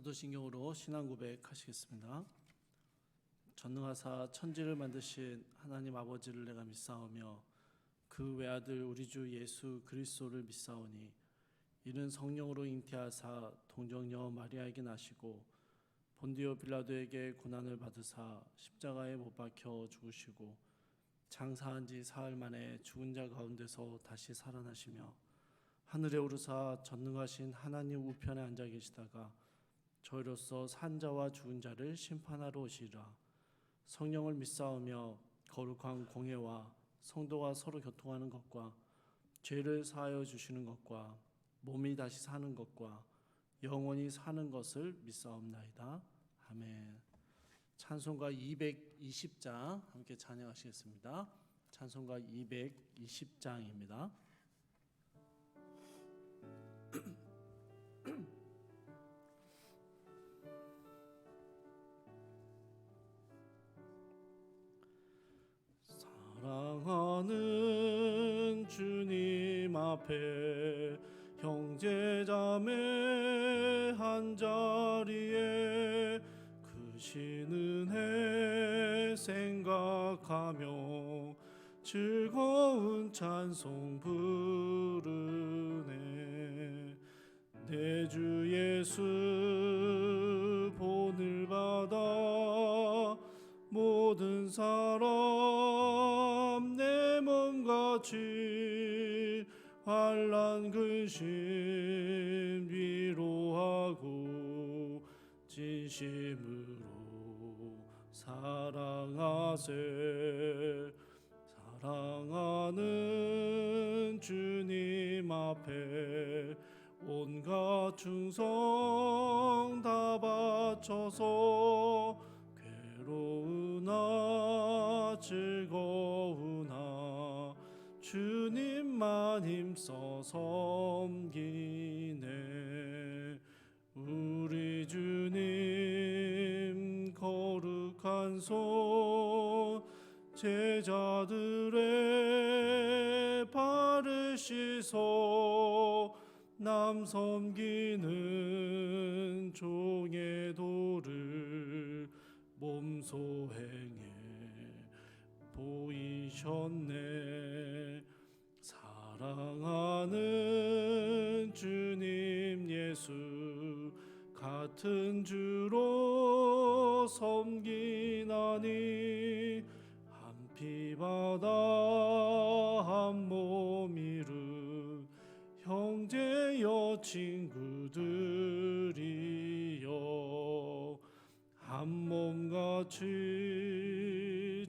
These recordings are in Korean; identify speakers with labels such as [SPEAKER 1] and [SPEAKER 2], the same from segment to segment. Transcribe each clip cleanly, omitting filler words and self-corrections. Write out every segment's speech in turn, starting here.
[SPEAKER 1] 사도신경으로 신앙 고백하시겠습니다. 전능하사 천지를 만드신 하나님 아버지를 내가 믿사오며 그 외아들 우리 주 예수 그리스도를 믿사오니 이는 성령으로 잉태하사 동정녀 마리아에게 나시고 본디오 빌라도에게 고난을 받으사 십자가에 못 박혀 죽으시고 장사한 지 사흘 만에 죽은 자 가운데서 다시 살아나시며 하늘에 오르사 전능하신 하나님 우편에 앉아 계시다가 저희로서 산 자와 죽은 자를 심판하러 오시리라. 성령을 믿사오며 거룩한 공회와 성도가 서로 교통하는 것과 죄를 사하여 주시는 것과 몸이 다시 사는 것과 영원히 사는 것을 믿사옵나이다. 아멘. 찬송가 220장 함께 찬양하시겠습니다. 찬송가 220장입니다. 사랑하는 주님 앞에 형제자매 한자리에 크신 은혜 생각하며 즐거운 찬송 부르네. 내 주 예수 본을 받아 모든 사람 내 몸같이 환난 근심 위로하고 진심으로 사랑하세. 사랑하는 주님 앞에 온갖 충성 다 바쳐서 괴로우나 즐거우나 주님만 힘써 섬기네. 우리 주님 거룩한 손 제자들의 발을 씻어 남 섬기는 종의 도를 몸소 행해 보이셨네. 사랑하는 주님 예수 같은 주로 섬기나니 한 피바다 한 몸 이룬 형제여 친구들이여 한 몸같이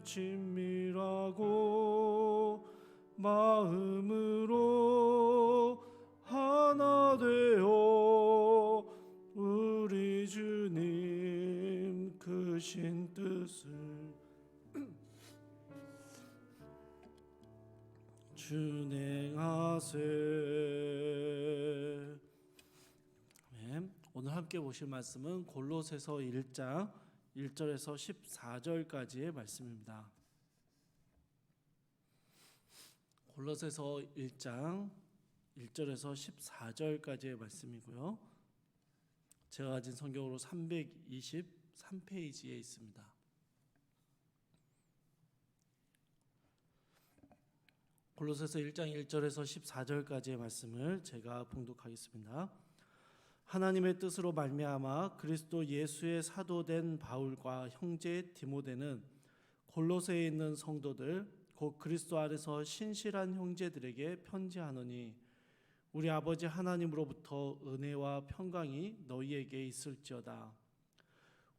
[SPEAKER 1] 친밀하고 마음으로 하나 되어 우리 주님 크신 뜻을 준행하세. 오늘 함께 보실 말씀은 골로새서 1장 1절에서 14절까지의 말씀입니다. 골로새서 1장 1절에서 14절까지의 말씀이고요. 제가 가진 성경으로 323페이지에 있습니다. 골로새서 1장 1절에서 14절까지의 말씀을 제가 봉독하겠습니다. 하나님의 뜻으로 말미암아 그리스도 예수의 사도된 바울과 형제 디모데는 골로새에 있는 성도들 곧 그리스도 안에서 신실한 형제들에게 편지하노니 우리 아버지 하나님으로부터 은혜와 평강이 너희에게 있을지어다.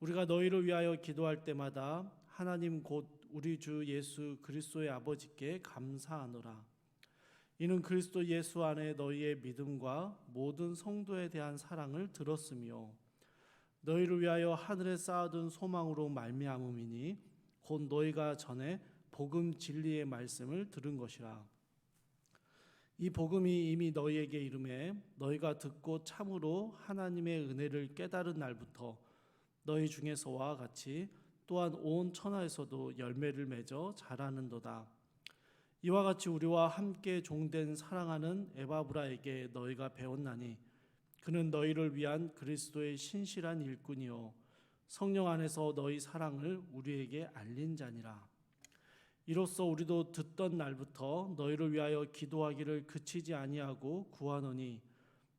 [SPEAKER 1] 우리가 너희를 위하여 기도할 때마다 하나님 곧 우리 주 예수 그리스도의 아버지께 감사하노라. 이는 그리스도 예수 안에 너희의 믿음과 모든 성도에 대한 사랑을 들었으며 너희를 위하여 하늘에 쌓아둔 소망으로 말미암음이니 곧 너희가 전에 복음 진리의 말씀을 들은 것이라. 이 복음이 이미 너희에게 이름에 너희가 듣고 참으로 하나님의 은혜를 깨달은 날부터 너희 중에서와 같이 또한 온 천하에서도 열매를 맺어 자라는도다. 이와 같이 우리와 함께 종된 사랑하는 에바브라에게 너희가 배웠나니 그는 너희를 위한 그리스도의 신실한 일꾼이요 성령 안에서 너희 사랑을 우리에게 알린 자니라. 이로써 우리도 듣던 날부터 너희를 위하여 기도하기를 그치지 아니하고 구하노니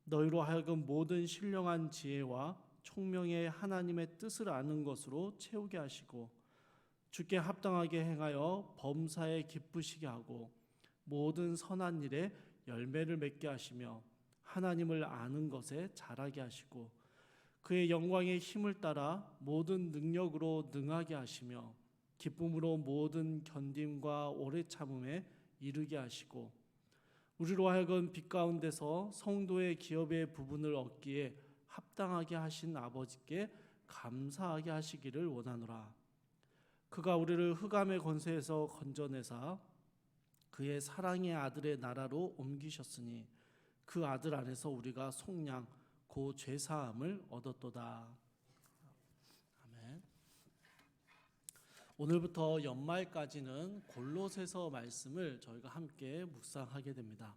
[SPEAKER 1] 너희로 하여금 모든 신령한 지혜와 총명의 하나님의 뜻을 아는 것으로 채우게 하시고 주께 합당하게 행하여 범사에 기쁘시게 하고 모든 선한 일에 열매를 맺게 하시며 하나님을 아는 것에 자라게 하시고 그의 영광의 힘을 따라 모든 능력으로 능하게 하시며 기쁨으로 모든 견딤과 오래 참음에 이르게 하시고 우리로 하여금 빛 가운데서 성도의 기업의 부분을 얻기에 합당하게 하신 아버지께 감사하게 하시기를 원하노라. 그가 우리를 흑암의 권세에서 건져내사 그의 사랑의 아들의 나라로 옮기셨으니 그 아들 안에서 우리가 속량 고 죄사함을 얻었도다. 아멘. 오늘부터 연말까지는 골로새서 말씀을 저희가 함께 묵상하게 됩니다.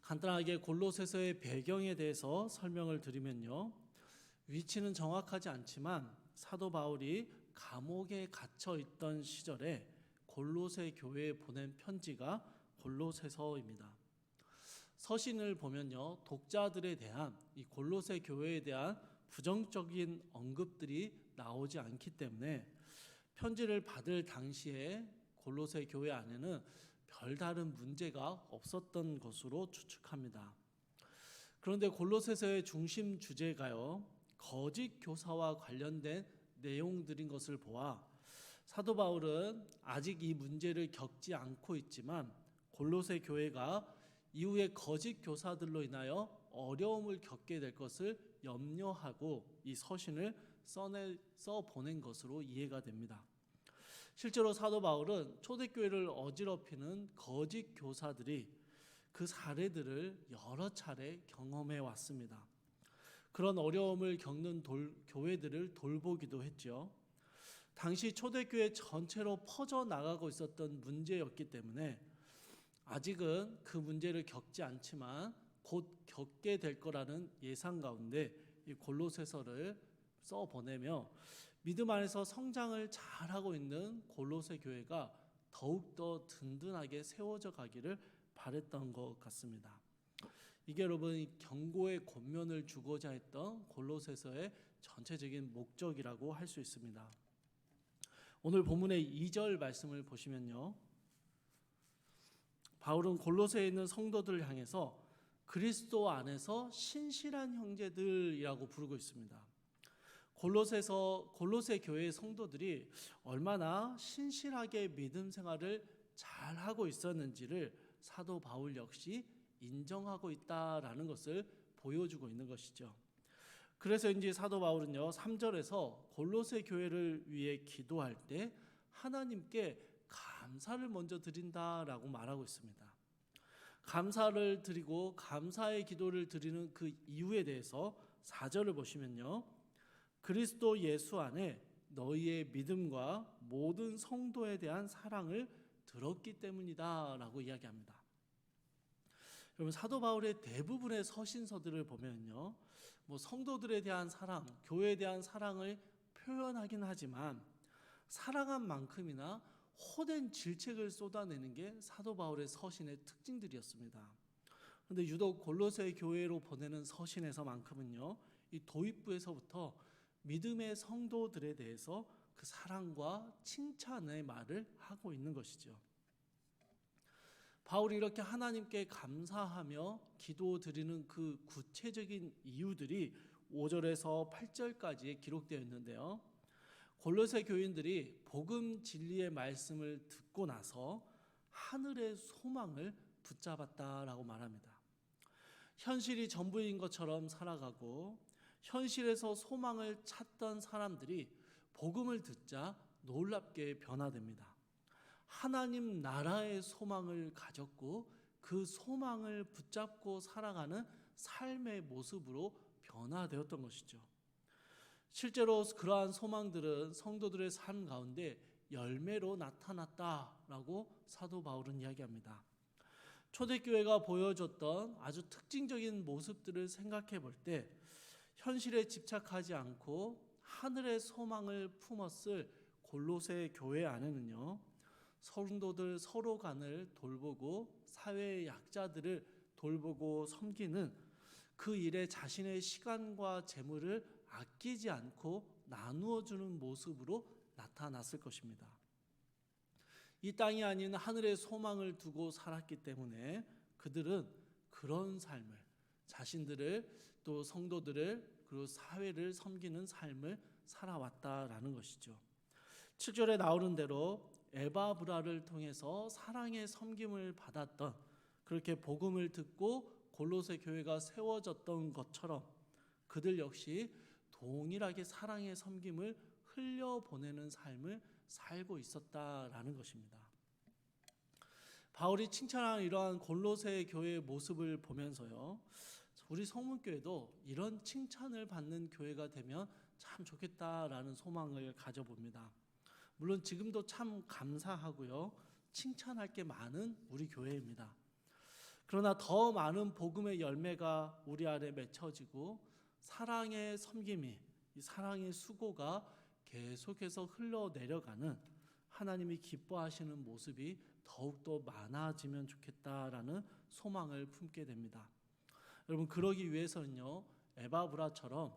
[SPEAKER 1] 간단하게 골로새서의 배경에 대해서 설명을 드리면요. 위치는 정확하지 않지만 사도 바울이 감옥에 갇혀 있던 시절에 골로새 교회에 보낸 편지가 골로새서입니다. 서신을 보면요, 독자들에 대한 이 골로새 교회에 대한 부정적인 언급들이 나오지 않기 때문에 편지를 받을 당시에 골로새 교회 안에는 별다른 문제가 없었던 것으로 추측합니다. 그런데 골로새서의 중심 주제가요, 거짓 교사와 관련된 내용들인 것을 보아 사도 바울은 아직 이 문제를 겪지 않고 있지만 골로새 교회가 이후에 거짓 교사들로 인하여 어려움을 겪게 될 것을 염려하고 이 서신을 써 보낸 것으로 이해가 됩니다. 실제로 사도 바울은 초대교회를 어지럽히는 거짓 교사들이 그 사례들을 여러 차례 경험해 왔습니다. 그런 어려움을 겪는 교회들을 돌보기도 했죠. 당시 초대교회 전체로 퍼져나가고 있었던 문제였기 때문에 아직은 그 문제를 겪지 않지만 곧 겪게 될 거라는 예상 가운데 이 골로새서를 써 보내며 믿음 안에서 성장을 잘하고 있는 골로새 교회가 더욱더 든든하게 세워져 가기를 바랬던 것 같습니다. 이게 여러분 경고의 권면을 주고자 했던 골로새서의 전체적인 목적이라고 할 수 있습니다. 오늘 본문의 2절 말씀을 보시면요, 바울은 골로새에 있는 성도들을 향해서 그리스도 안에서 신실한 형제들이라고 부르고 있습니다. 골로새 교회의 성도들이 얼마나 신실하게 믿음 생활을 잘 하고 있었는지를 사도 바울 역시 인정하고 있다라는 것을 보여주고 있는 것이죠. 그래서인지 사도 바울은요 3절에서 골로새 교회를 위해 기도할 때 하나님께 감사를 먼저 드린다라고 말하고 있습니다. 감사를 드리고 감사의 기도를 드리는 그 이유에 대해서 4절을 보시면요, 그리스도 예수 안에 너희의 믿음과 모든 성도에 대한 사랑을 들었기 때문이다 라고 이야기합니다. 여러분 사도 바울의 대부분의 서신서들을 보면요, 성도들에 대한 사랑, 교회에 대한 사랑을 표현하긴 하지만 사랑한 만큼이나 호된 질책을 쏟아내는 게 사도 바울의 서신의 특징들이었습니다. 그런데 유독 골로새 교회로 보내는 서신에서만큼은요, 이 도입부에서부터 믿음의 성도들에 대해서 그 사랑과 칭찬의 말을 하고 있는 것이죠. 바울이 이렇게 하나님께 감사하며 기도드리는 그 구체적인 이유들이 5절에서 8절까지에 기록되어 있는데요, 골로새 교인들이 복음 진리의 말씀을 듣고 나서 하늘의 소망을 붙잡았다라고 말합니다. 현실이 전부인 것처럼 살아가고 현실에서 소망을 찾던 사람들이 복음을 듣자 놀랍게 변화됩니다. 하나님 나라의 소망을 가졌고 그 소망을 붙잡고 살아가는 삶의 모습으로 변화되었던 것이죠. 실제로 그러한 소망들은 성도들의 삶 가운데 열매로 나타났다라고 사도 바울은 이야기합니다. 초대교회가 보여줬던 아주 특징적인 모습들을 생각해 볼 때 현실에 집착하지 않고 하늘의 소망을 품었을 골로새 교회 안에는요, 성도들 서로 간을 돌보고 사회의 약자들을 돌보고 섬기는 그 일에 자신의 시간과 재물을 아끼지 않고 나누어 주는 모습으로 나타났을 것입니다. 이 땅이 아닌 하늘의 소망을 두고 살았기 때문에 그들은 그런 삶을, 자신들을 또 성도들을 그리고 사회를 섬기는 삶을 살아왔다라는 것이죠. 7절에 나오는 대로 에바브라를 통해서 사랑의 섬김을 받았던, 그렇게 복음을 듣고 골로새 교회가 세워졌던 것처럼 그들 역시 동일하게 사랑의 섬김을 흘려보내는 삶을 살고 있었다라는 것입니다. 바울이 칭찬한 이러한 골로새 교회의 모습을 보면서요, 우리 성문교회도 이런 칭찬을 받는 교회가 되면 참 좋겠다라는 소망을 가져봅니다. 물론 지금도 참 감사하고요, 칭찬할 게 많은 우리 교회입니다. 그러나 더 많은 복음의 열매가 우리 안에 맺혀지고 사랑의 섬김이, 이 사랑의 수고가 계속해서 흘러내려가는 하나님이 기뻐하시는 모습이 더욱더 많아지면 좋겠다라는 소망을 품게 됩니다. 여러분, 그러기 위해서는요, 에바브라처럼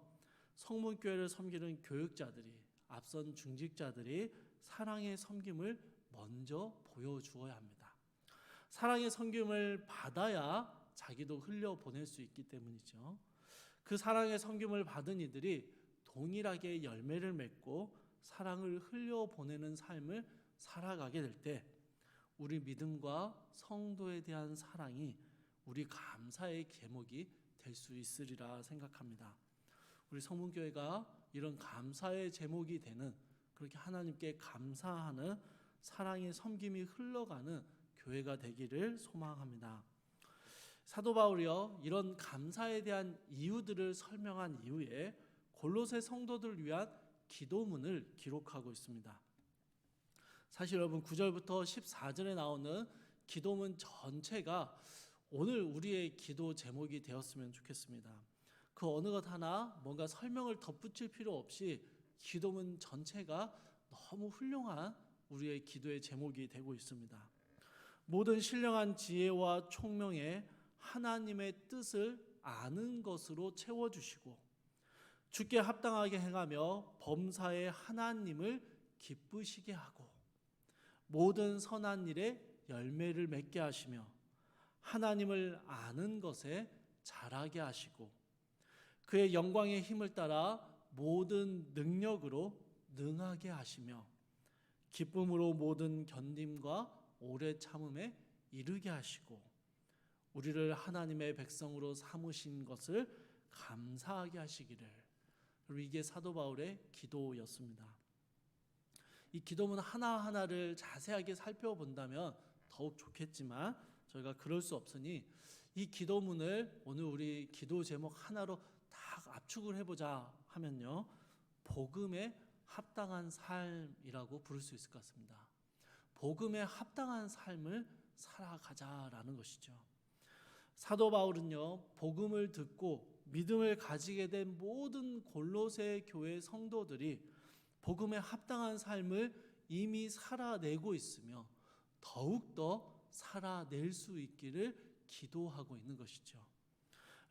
[SPEAKER 1] 성문교회를 섬기는 교육자들이, 앞선 중직자들이 사랑의 섬김을 먼저 보여주어야 합니다. 사랑의 섬김을 받아야 자기도 흘려보낼 수 있기 때문이죠. 그 사랑의 섬김을 받은 이들이 동일하게 열매를 맺고 사랑을 흘려보내는 삶을 살아가게 될 때 우리 믿음과 성도에 대한 사랑이 우리 감사의 제목이 될 수 있으리라 생각합니다. 우리 성문교회가 이런 감사의 제목이 되는, 그렇게 하나님께 감사하는 사랑의 섬김이 흘러가는 교회가 되기를 소망합니다. 사도 바울이요, 이런 감사에 대한 이유들을 설명한 이후에 골로새 성도들을 위한 기도문을 기록하고 있습니다. 사실 여러분, 9절부터 14절에 나오는 기도문 전체가 오늘 우리의 기도 제목이 되었으면 좋겠습니다. 그 어느 것 하나 뭔가 설명을 덧붙일 필요 없이 기도문 전체가 너무 훌륭한 우리의 기도의 제목이 되고 있습니다. 모든 신령한 지혜와 총명에 하나님의 뜻을 아는 것으로 채워주시고 주께 합당하게 행하며 범사에 하나님을 기쁘시게 하고 모든 선한 일에 열매를 맺게 하시며 하나님을 아는 것에 자라게 하시고 그의 영광의 힘을 따라 모든 능력으로 능하게 하시며 기쁨으로 모든 견딤과 오래 참음에 이르게 하시고 우리를 하나님의 백성으로 삼으신 것을 감사하게 하시기를. 이게 사도 바울의 기도였습니다. 이 기도문 하나하나를 자세하게 살펴본다면 더욱 좋겠지만 저희가 그럴 수 없으니 이 기도문을 오늘 우리 기도 제목 하나로 딱 압축을 해보자 하면요, 복음에 합당한 삶이라고 부를 수 있을 것 같습니다. 복음에 합당한 삶을 살아가자라는 것이죠. 사도 바울은요, 복음을 듣고 믿음을 가지게 된 모든 골로새 교회 성도들이 복음에 합당한 삶을 이미 살아내고 있으며 더욱더 살아낼 수 있기를 기도하고 있는 것이죠.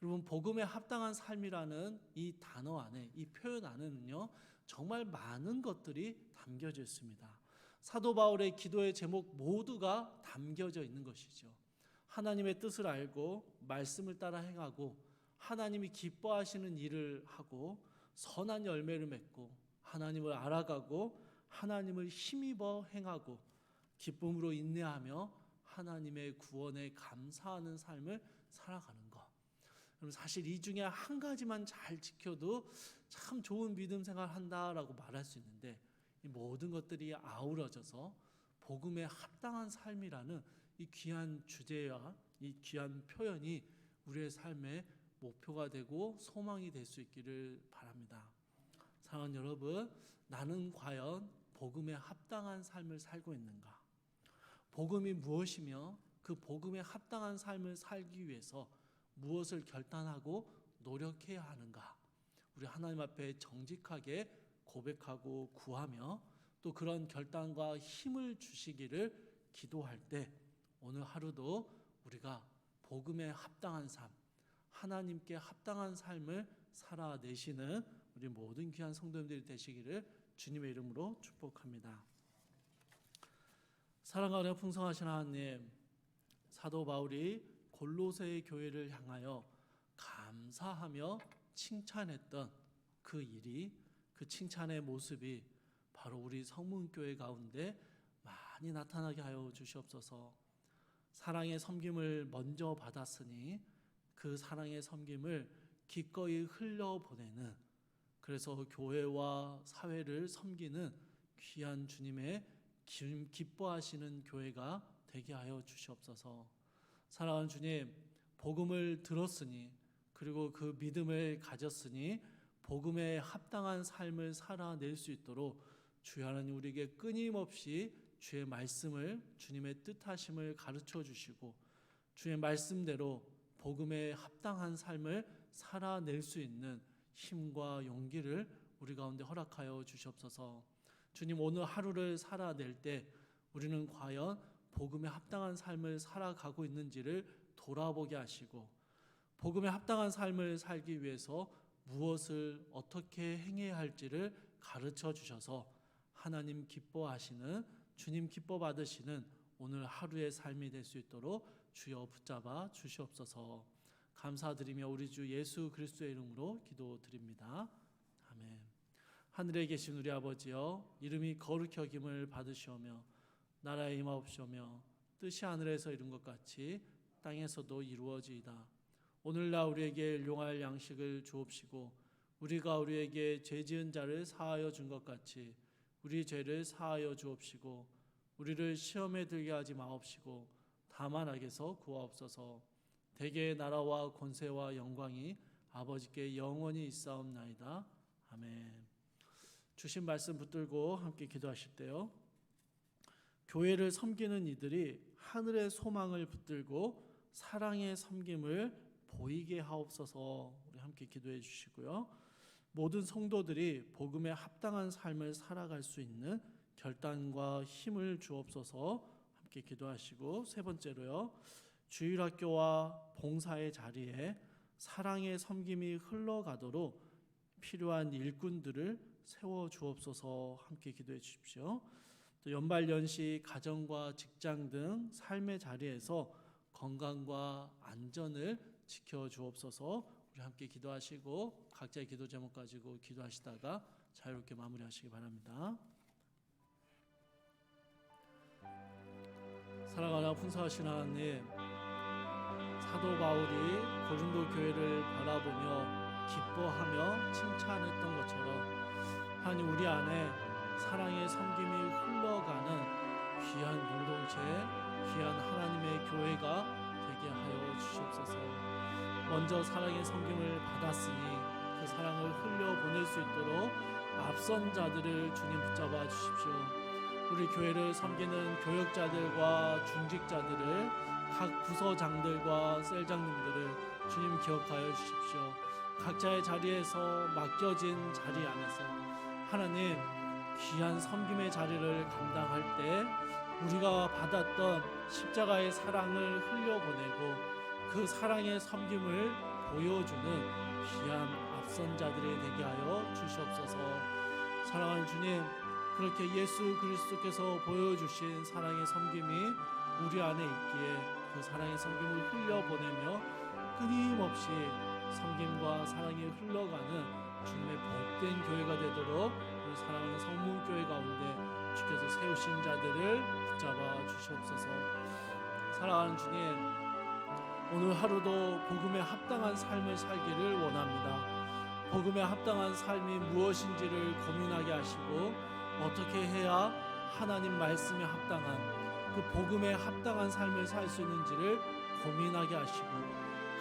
[SPEAKER 1] 여러분, 복음에 합당한 삶이라는 이 단어 안에, 이 표현 안에는요, 정말 많은 것들이 담겨져 있습니다. 사도 바울의 기도의 제목 모두가 담겨져 있는 것이죠. 하나님의 뜻을 알고 말씀을 따라 행하고 하나님이 기뻐하시는 일을 하고 선한 열매를 맺고 하나님을 알아가고 하나님을 힘입어 행하고 기쁨으로 인내하며 하나님의 구원에 감사하는 삶을 살아가는 것. 사실 이 중에 한 가지만 잘 지켜도 참 좋은 믿음 생활 한다라고 말할 수 있는데 이 모든 것들이 아우러져서 복음에 합당한 삶이라는 이 귀한 주제와 이 귀한 표현이 우리의 삶의 목표가 되고 소망이 될 수 있기를 바랍니다. 사랑하는 여러분, 나는 과연 복음에 합당한 삶을 살고 있는가? 복음이 무엇이며 그 복음에 합당한 삶을 살기 위해서 무엇을 결단하고 노력해야 하는가? 우리 하나님 앞에 정직하게 고백하고 구하며 또 그런 결단과 힘을 주시기를 기도할 때 오늘 하루도 우리가 복음에 합당한 삶, 하나님께 합당한 삶을 살아내시는 우리 모든 귀한 성도님들이 되시기를 주님의 이름으로 축복합니다. 사랑하는 풍성하신 하나님, 사도 바울이 골로새 교회를 향하여 감사하며 칭찬했던 그 일이, 그 칭찬의 모습이 바로 우리 성문교회 가운데 많이 나타나게 하여 주시옵소서. 사랑의 섬김을 먼저 받았으니 그 사랑의 섬김을 기꺼이 흘려보내는, 그래서 교회와 사회를 섬기는 귀한 주님의 기뻐하시는 교회가 되게 하여 주시옵소서. 사랑하는 주님, 복음을 들었으니 그리고 그 믿음을 가졌으니 복음에 합당한 삶을 살아낼 수 있도록 주여 하나님 우리에게 끊임없이 주의 말씀을, 주님의 뜻하심을 가르쳐 주시고 주의 말씀대로 복음에 합당한 삶을 살아낼 수 있는 힘과 용기를 우리 가운데 허락하여 주시옵소서. 주님, 오늘 하루를 살아낼 때 우리는 과연 복음에 합당한 삶을 살아가고 있는지를 돌아보게 하시고 복음에 합당한 삶을 살기 위해서 무엇을 어떻게 행해야 할지를 가르쳐 주셔서 하나님 기뻐하시는, 주님 기뻐 받으시는 오늘 하루의 삶이 될 수 있도록 주여 붙잡아 주시옵소서. 감사드리며 우리 주 예수 그리스도의 이름으로 기도드립니다. 아멘. 하늘에 계신 우리 아버지여, 이름이 거룩히 여김을 받으시오며 나라에 임하옵시오며 뜻이 하늘에서 이룬 것 같이 땅에서도 이루어지이다. 오늘날 우리에게 일용할 양식을 주옵시고 우리가 우리에게 죄 지은 자를 사하여 준 것 같이 우리 죄를 사하여 주옵시고 우리를 시험에 들게 하지 마옵시고 다만 악에서 구하옵소서. 대개의 나라와 권세와 영광이 아버지께 영원히 있사옵나이다. 아멘. 주신 말씀 붙들고 함께 기도하실 때요, 교회를 섬기는 이들이 하늘의 소망을 붙들고 사랑의 섬김을 보이게 하옵소서. 우리 함께 기도해 주시고요, 모든 성도들이 복음에 합당한 삶을 살아갈 수 있는 결단과 힘을 주옵소서. 함께 기도하시고, 세 번째로요, 주일학교와 봉사의 자리에 사랑의 섬김이 흘러가도록 필요한 일꾼들을 세워 주옵소서. 함께 기도해 주십시오. 또 연말연시 가정과 직장 등 삶의 자리에서 건강과 안전을 지켜 주옵소서. 우리 함께 기도하시고 각자의 기도 제목 가지고 기도하시다가 자유롭게 마무리하시기 바랍니다. 사랑하나 풍성하신 하나님, 사도 바울이 고린도 교회를 바라보며 기뻐하며 칭찬했던 것처럼 하나님, 우리 안에 사랑의 섬김이 흘러가는 귀한 공동체, 귀한 하나님의 교회가 되게 하여 주시옵소서. 먼저 사랑의 섬김을 받았으니 그 사랑을 흘려보낼 수 있도록 앞선 자들을 주님 붙잡아 주십시오. 우리 교회를 섬기는 교역자들과 중직자들을, 각 부서장들과 셀장님들을 주님 기억하여 주십시오. 각자의 자리에서 맡겨진 자리 안에서 하나님 귀한 섬김의 자리를 감당할 때 우리가 받았던 십자가의 사랑을 흘려보내고 그 사랑의 섬김을 보여주는 귀한 앞선 자들이 되게 하여 주시옵소서. 사랑하는 주님, 그렇게 예수 그리스도께서 보여주신 사랑의 섬김이 우리 안에 있기에 그 사랑의 섬김을 흘려보내며 끊임없이 섬김과 사랑이 흘러가는 주님의 복된 교회가 되도록 우리 사랑하는 성문교회 가운데 주께서 세우신 자들을 붙잡아 주시옵소서. 사랑하는 주님, 오늘 하루도 복음에 합당한 삶을 살기를 원합니다. 복음에 합당한 삶이 무엇인지를 고민하게 하시고 어떻게 해야 하나님 말씀에 합당한, 그 복음에 합당한 삶을 살 수 있는지를 고민하게 하시고,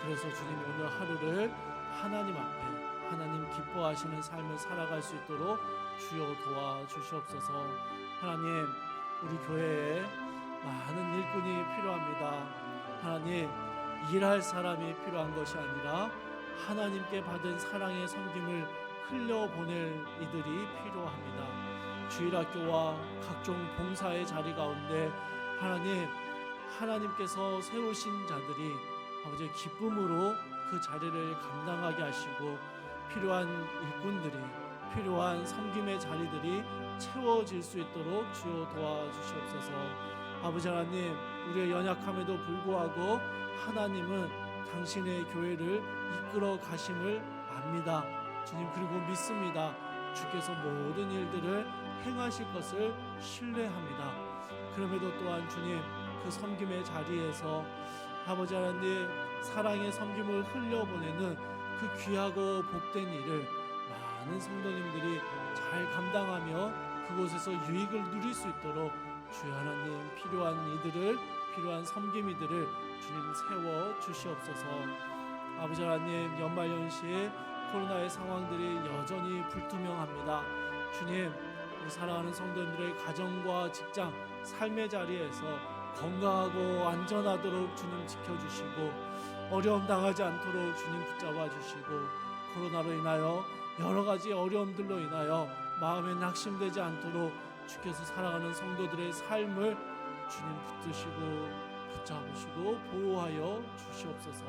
[SPEAKER 1] 그래서 주님 오늘 하루를 하나님 앞에 하나님 기뻐하시는 삶을 살아갈 수 있도록 주여 도와주시옵소서. 하나님, 우리 교회에 많은 일꾼이 필요합니다. 하나님, 일할 사람이 필요한 것이 아니라 하나님께 받은 사랑의 섬김을 흘려보낼 이들이 필요합니다. 주일학교와 각종 봉사의 자리 가운데 하나님께서 세우신 자들이 아버지의 기쁨으로 그 자리를 감당하게 하시고 필요한 일꾼들이, 필요한 섬김의 자리들이 채워질 수 있도록 주여 도와주시옵소서. 아버지 하나님, 우리의 연약함에도 불구하고 하나님은 당신의 교회를 이끌어 가심을 압니다. 주님, 그리고 믿습니다. 주께서 모든 일들을 행하실 것을 신뢰합니다. 그럼에도 또한 주님, 그 섬김의 자리에서 아버지 하나님 사랑의 섬김을 흘려보내는 그 귀하고 복된 일을 많은 성도님들이 잘 감당하며 그곳에서 유익을 누릴 수 있도록 주여 하나님, 필요한 섬김이들을 주님 세워 주시옵소서. 아버지 하나님, 연말연시에 코로나의 상황들이 여전히 불투명합니다. 주님, 우리 사랑하는 성도님들의 가정과 직장, 삶의 자리에서 건강하고 안전하도록 주님 지켜주시고 어려움 당하지 않도록 주님 붙잡아 주시고 코로나로 인하여 여러 가지 어려움들로 인하여 마음에 낙심되지 않도록 주께서 사랑하는 성도들의 삶을 주님 붙드시고 붙잡으시고 보호하여 주시옵소서.